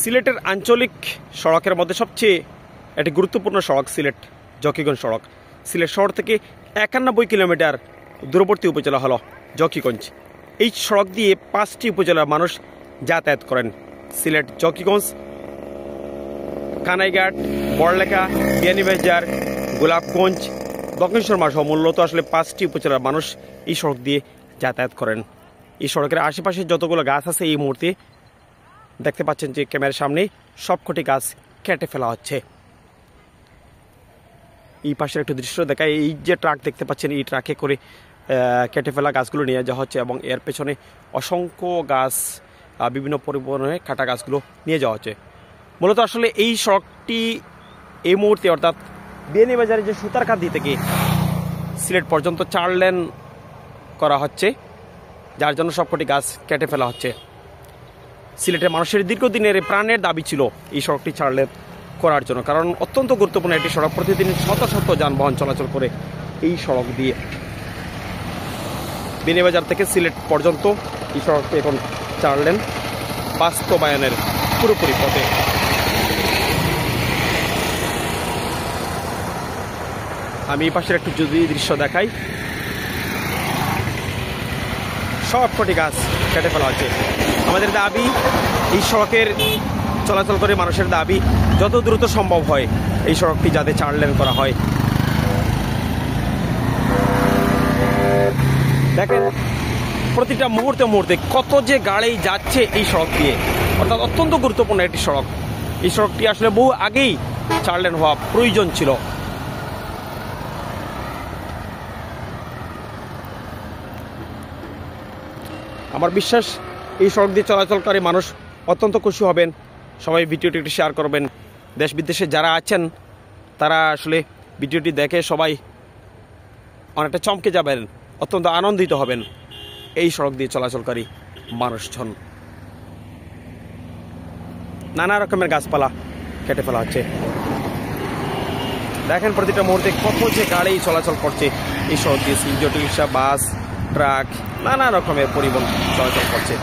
সিলেটের আঞ্চলিক সড়কের মধ্যে সবচেয়ে একটি গুরুত্বপূর্ণ সড়ক সিলেট জকিগঞ্জ সড়ক। সিলেট শহর থেকে 91 কিলোমিটার দূরবর্তী উপজেলা হলো জকিগঞ্জ। এই সড়ক দিয়ে 5টি উপজেলার মানুষ যাতায়াত করেন। সিলেট জকিগঞ্জ, কানাইঘাট, বড়লেখা, বিয়ানীবাজার, গোলাপগঞ্জ, দক্ষিণেশ্বর সহ মূলত আসলে 5টি উপজেলার মানুষ এই সড়ক দিয়ে যাতায়াত করেন। এই সড়কের আশেপাশে যতগুলো গাছ আছে এই মুহূর্তে দেখতে পাচ্ছেন যে ক্যামেরার সামনে সবকটি গাছ কেটে ফেলা হচ্ছে। এই পাশের একটু দৃশ্য দেখায়, এই যে ট্রাক দেখতে পাচ্ছেন এই ট্রাকে করে কেটে ফেলা গাছগুলো নিয়ে যাওয়া হচ্ছে এবং এর পেছনে অসংখ্য গাছ, বিভিন্ন পরিবহনে কাটা গাছগুলো নিয়ে যাওয়া হচ্ছে। মূলত আসলে এই সড়কটি এই মুহূর্তে অর্থাৎ বিয়ানীবাজারের যে সুতারকান্দি থেকে সিলেট পর্যন্ত 4 লেন করা হচ্ছে, যার জন্য সবকটি গাছ কেটে ফেলা হচ্ছে। সিলেটের মানুষের দীর্ঘদিনের প্রাণের দাবি ছিল এই সড়কটি 4 লেন করার জন্য, কারণ অত্যন্ত গুরুত্বপূর্ণ একটি সড়ক। প্রতিদিন শত শত যানবাহন চলাচল করে এই সড়ক দিয়ে। বিয়ানীবাজার থেকে সিলেট পর্যন্ত এই সড়কটি এখন 4 লেন বাস্তবায়নের পুরোপুরি পথে। আমি এই পাশের একটু যদি দৃশ্য দেখাই, সবকটি গাছ কেটে ফেলা হচ্ছে। আমাদের দাবি, এই সড়কের চলাচল করে মানুষের দাবি যত দ্রুত সম্ভব হয় এই সড়কটি যাতে 4 লেন করা হয়। দেখেন প্রতিটা মুহূর্তে মুহূর্তে কত যে গাড়ি যাচ্ছে এই সড়ক দিয়ে, অর্থাৎ অত্যন্ত গুরুত্বপূর্ণ একটি সড়ক। এই সড়কটি আসলে বহু আগেই 4 লেন হওয়া প্রয়োজন ছিল। আমার বিশ্বাস এই সড়ক দিয়ে চলাচলকারী মানুষ অত্যন্ত খুশি হবেন। সবাই ভিডিওটি একটু শেয়ার করবেন। দেশ বিদেশে যারা আছেন তারা আসলে ভিডিওটি দেখে সবাই অনেকটা চমকে যাবেন, অত্যন্ত আনন্দিত হবেন। এই সড়ক দিয়ে চলাচলকারী মানুষজন। নানা রকমের গাছপালা কেটে ফেলা হচ্ছে। দেখেন প্রতিটা মুহূর্তে কত যে গাড়ি চলাচল করছে এই সড়ক দিয়ে। সিএনজি, অটো রিক্সা, বাস, ট্রাক, নানা রকমের পরিবহন চলাচল করছে।